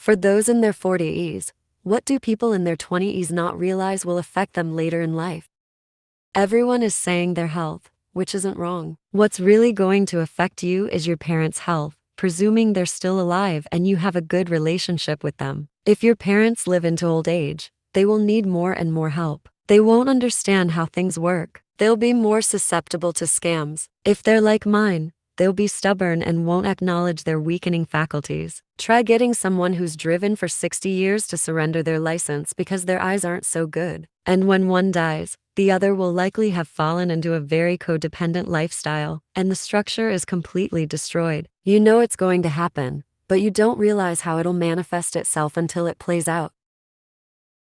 For those in their 40's, what do people in their 20's not realize will affect them later in life? Everyone is saying their health, which isn't wrong. What's really going to affect you is your parents' health, presuming they're still alive and you have a good relationship with them. If your parents live into old age, they will need more and more help. They won't understand how things work. They'll be more susceptible to scams. If they're like mine, they'll be stubborn and won't acknowledge their weakening faculties. Try getting someone who's driven for 60 years to surrender their license because their eyes aren't so good. And when one dies, the other will likely have fallen into a very codependent lifestyle, and the structure is completely destroyed. You know it's going to happen, but you don't realize how it'll manifest itself until it plays out.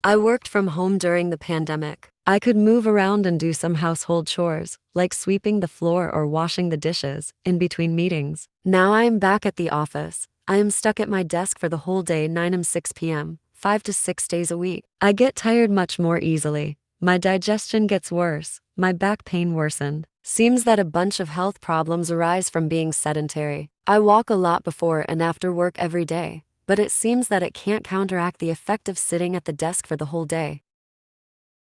I worked from home during the pandemic. I could move around and do some household chores, like sweeping the floor or washing the dishes, in between meetings. Now I am back at the office. I am stuck at my desk for the whole day 9 am 6 p.m., 5 to 6 days a week. I get tired much more easily. My digestion gets worse. My back pain worsened. Seems that a bunch of health problems arise from being sedentary. I walk a lot before and after work every day, but it seems that it can't counteract the effect of sitting at the desk for the whole day.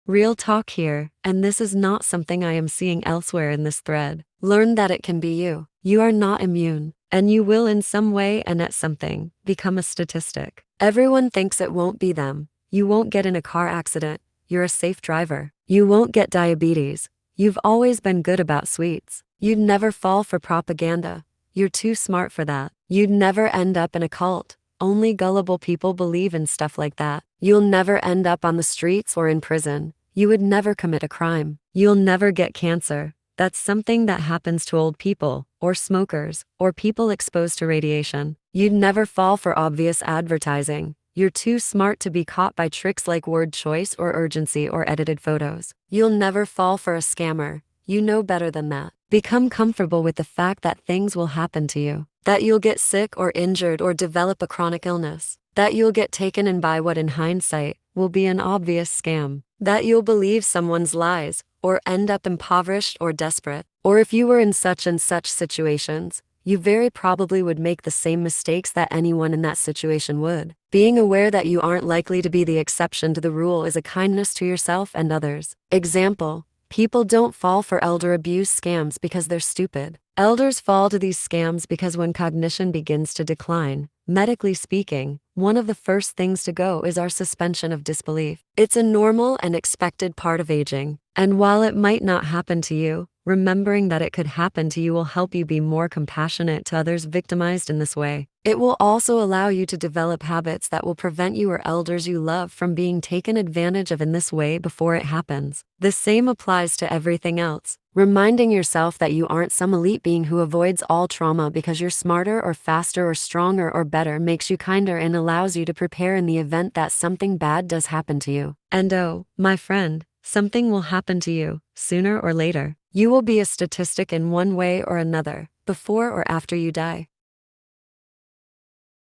Real talk here, and this is not something I am seeing elsewhere in this thread. Learn that it can be you. You are not immune, and you will in some way and at something become a statistic. Everyone thinks it won't be them. You won't get in a car accident. You're a safe driver. You won't get diabetes. You've always been good about sweets. You'd never fall for propaganda. You're too smart for that. You'd never end up in a cult. Only gullible people believe in stuff like that. You'll never end up on the streets or in prison. You would never commit a crime. You'll never get cancer. That's something that happens to old people, or smokers, or people exposed to radiation. You'd never fall for obvious advertising. You're too smart to be caught by tricks like word choice or urgency or edited photos. You'll never fall for a scammer. You know better than that. Become comfortable with the fact that things will happen to you. That you'll get sick or injured or develop a chronic illness. That you'll get taken in by what in hindsight will be an obvious scam. That you'll believe someone's lies, or end up impoverished or desperate. Or if you were in such and such situations, you very probably would make the same mistakes that anyone in that situation would. Being aware that you aren't likely to be the exception to the rule is a kindness to yourself and others. Example: people don't fall for elder abuse scams because they're stupid. Elders fall to these scams because when cognition begins to decline, medically speaking, one of the first things to go is our suspension of disbelief. It's a normal and expected part of aging. And while it might not happen to you, remembering that it could happen to you will help you be more compassionate to others victimized in this way. It will also allow you to develop habits that will prevent you or elders you love from being taken advantage of in this way before it happens. The same applies to everything else. Reminding yourself that you aren't some elite being who avoids all trauma because you're smarter or faster or stronger or better makes you kinder and allows you to prepare in the event that something bad does happen to you. And oh, my friend, something will happen to you, sooner or later. You will be a statistic in one way or another, before or after you die.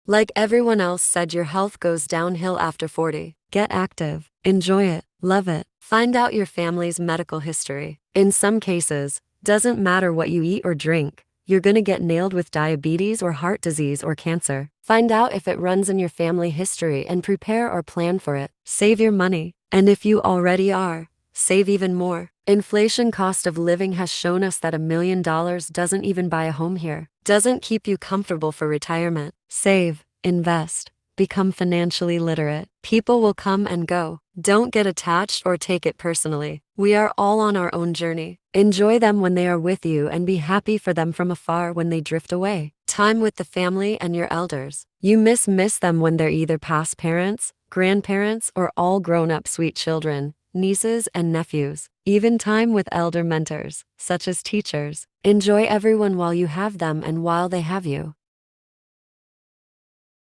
Like everyone else said, your health goes downhill after 40. Get active, enjoy it, love it. Find out your family's medical history. In some cases, doesn't matter what you eat or drink, you're gonna get nailed with diabetes or heart disease or cancer. Find out if it runs in your family history and prepare or plan for it. Save your money, and if you already are, save even more. Inflation cost of living has shown us that $1 million doesn't even buy a home here. Doesn't keep you comfortable for retirement. Save, invest, become financially literate. People will come and go. Don't get attached or take it personally. We are all on our own journey. Enjoy them when they are with you and be happy for them from afar when they drift away. Time with the family and your elders. You miss them when they're either past parents, grandparents, or all grown-up sweet children, nieces and nephews. Even time with elder mentors, such as teachers. Enjoy everyone while you have them and while they have you.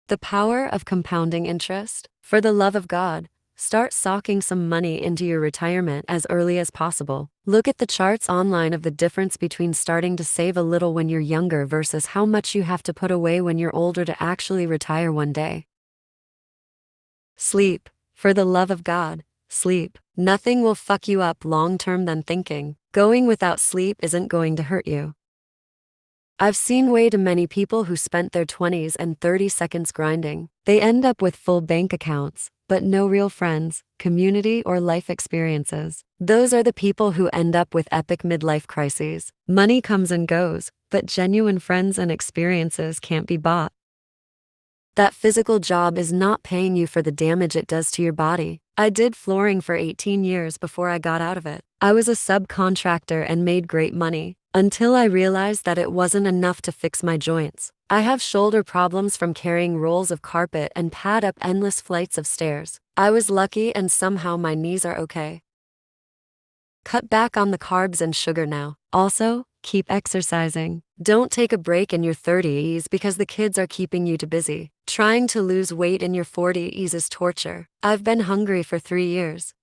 The power of compounding interest. For the love of God, start socking some money into your retirement as early as possible. Look at the charts online of the difference between starting to save a little when you're younger versus how much you have to put away when you're older to actually retire one day. Sleep. For the love of God, sleep. Nothing will fuck you up long term than thinking. Going without sleep isn't going to hurt you. I've seen way too many people who spent their 20s and 30 seconds grinding. They end up with full bank accounts, but no real friends, community, or life experiences. Those are the people who end up with epic midlife crises. Money comes and goes, but genuine friends and experiences can't be bought. That physical job is not paying you for the damage it does to your body. I did flooring for 18 years before I got out of it. I was a subcontractor and made great money, until I realized that it wasn't enough to fix my joints. I have shoulder problems from carrying rolls of carpet and pad up endless flights of stairs. I was lucky and somehow my knees are okay. Cut back on the carbs and sugar now. Also, keep exercising. Don't take a break in your 30s because the kids are keeping you too busy. Trying to lose weight in your 40s is torture. I've been hungry for 3 years.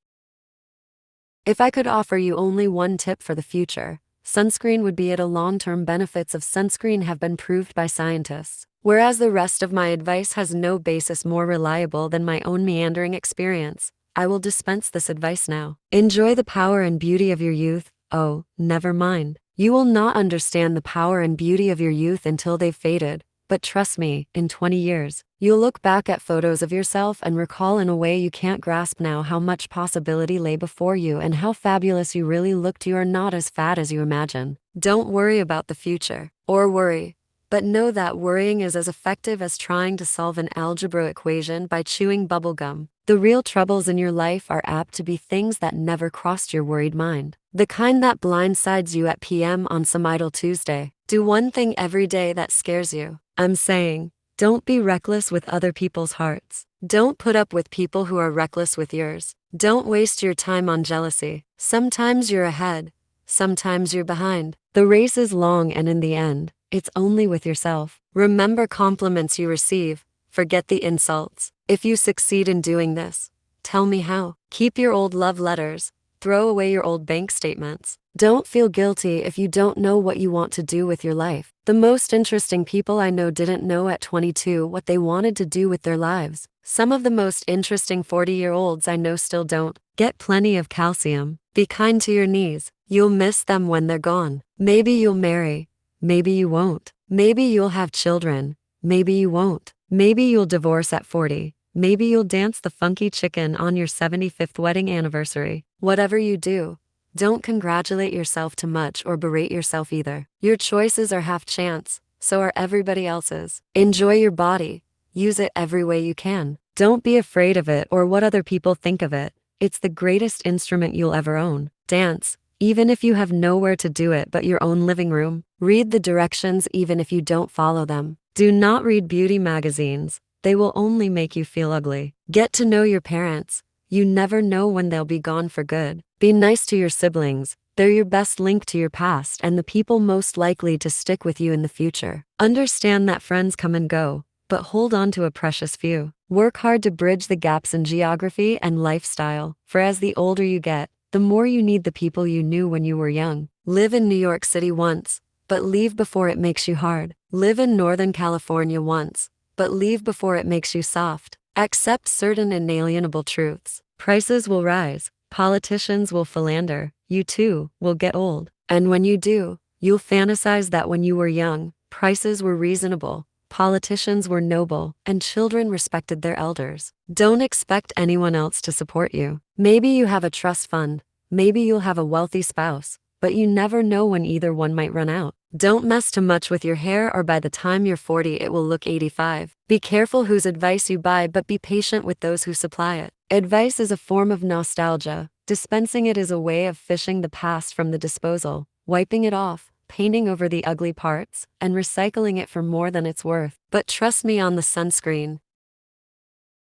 If I could offer you only one tip for the future, sunscreen would be it. Long-term benefits of sunscreen have been proved by scientists, whereas the rest of my advice has no basis more reliable than my own meandering experience. I will dispense this advice now. Enjoy the power and beauty of your youth. Oh, never mind. You will not understand the power and beauty of your youth until they've faded, but trust me, in 20 years, you'll look back at photos of yourself and recall in a way you can't grasp now how much possibility lay before you and how fabulous you really looked. You are not as fat as you imagine. Don't worry about the future, or worry, but know that worrying is as effective as trying to solve an algebra equation by chewing bubblegum. The real troubles in your life are apt to be things that never crossed your worried mind. The kind that blindsides you at PM on some idle Tuesday. Do one thing every day that scares you. I'm saying, don't be reckless with other people's hearts. Don't put up with people who are reckless with yours. Don't waste your time on jealousy. Sometimes you're ahead, sometimes you're behind. The race is long and in the end, it's only with yourself. Remember compliments you receive. Forget the insults. If you succeed in doing this, tell me how. Keep your old love letters. Throw away your old bank statements. Don't feel guilty if you don't know what you want to do with your life. The most interesting people I know didn't know at 22 what they wanted to do with their lives. Some of the most interesting 40-year-olds I know still don't. Get plenty of calcium. Be kind to your knees. You'll miss them when they're gone. Maybe you'll marry. Maybe you won't. Maybe you'll have children. Maybe you won't. Maybe you'll divorce at 40. Maybe you'll dance the funky chicken on your 75th wedding anniversary. Whatever you do, don't congratulate yourself too much or berate yourself either. Your choices are half chance, so are everybody else's. Enjoy your body. Use it every way you can. Don't be afraid of it or what other people think of it. It's the greatest instrument you'll ever own. Dance, even if you have nowhere to do it but your own living room. Read the directions even if you don't follow them. Do not read beauty magazines. They will only make you feel ugly. Get to know your parents. You never know when they'll be gone for good. Be nice to your siblings. They're your best link to your past and the people most likely to stick with you in the future. Understand that friends come and go, but hold on to a precious few. Work hard to bridge the gaps in geography and lifestyle, for as the older you get, the more you need the people you knew when you were young. Live in New York City once, but leave before it makes you hard. Live in Northern California once, but leave before it makes you soft. Accept certain inalienable truths. Prices will rise, politicians will philander, you too will get old. And when you do, you'll fantasize that when you were young, prices were reasonable, politicians were noble, and children respected their elders. Don't expect anyone else to support you. Maybe you have a trust fund, maybe you'll have a wealthy spouse, but you never know when either one might run out. Don't mess too much with your hair or by the time you're 40 it will look 85. Be careful whose advice you buy but be patient with those who supply it. Advice is a form of nostalgia. Dispensing it is a way of fishing the past from the disposal, wiping it off, painting over the ugly parts, and recycling it for more than it's worth. But trust me on the sunscreen.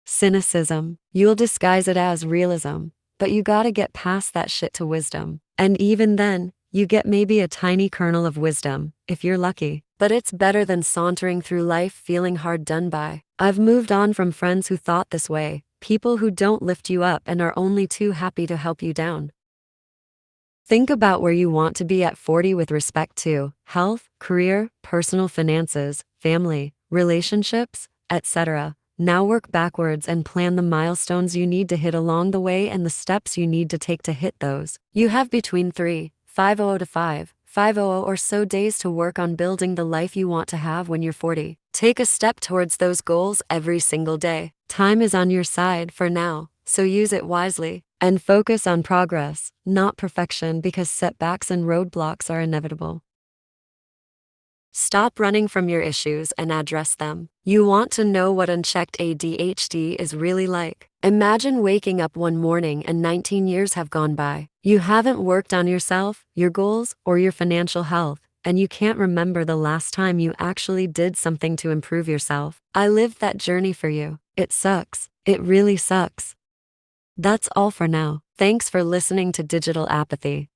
Cynicism. You'll disguise it as realism, but you gotta get past that shit to wisdom. And even then, you get maybe a tiny kernel of wisdom, if you're lucky. But it's better than sauntering through life feeling hard done by. I've moved on from friends who thought this way, people who don't lift you up and are only too happy to help you down. Think about where you want to be at 40 with respect to health, career, personal finances, family, relationships, etc. Now work backwards and plan the milestones you need to hit along the way and the steps you need to take to hit those. You have between 3, 5 to 5, 500 or so days to work on building the life you want to have when you're 40. Take a step towards those goals every single day. Time is on your side for now, so use it wisely. And focus on progress, not perfection, because setbacks and roadblocks are inevitable. Stop running from your issues and address them. You want to know what unchecked ADHD is really like? Imagine waking up one morning and 19 years have gone by. You haven't worked on yourself, your goals, or your financial health, and you can't remember the last time you actually did something to improve yourself. I lived that journey for you. It sucks. It really sucks. That's all for now. Thanks for listening to Digital Apathy.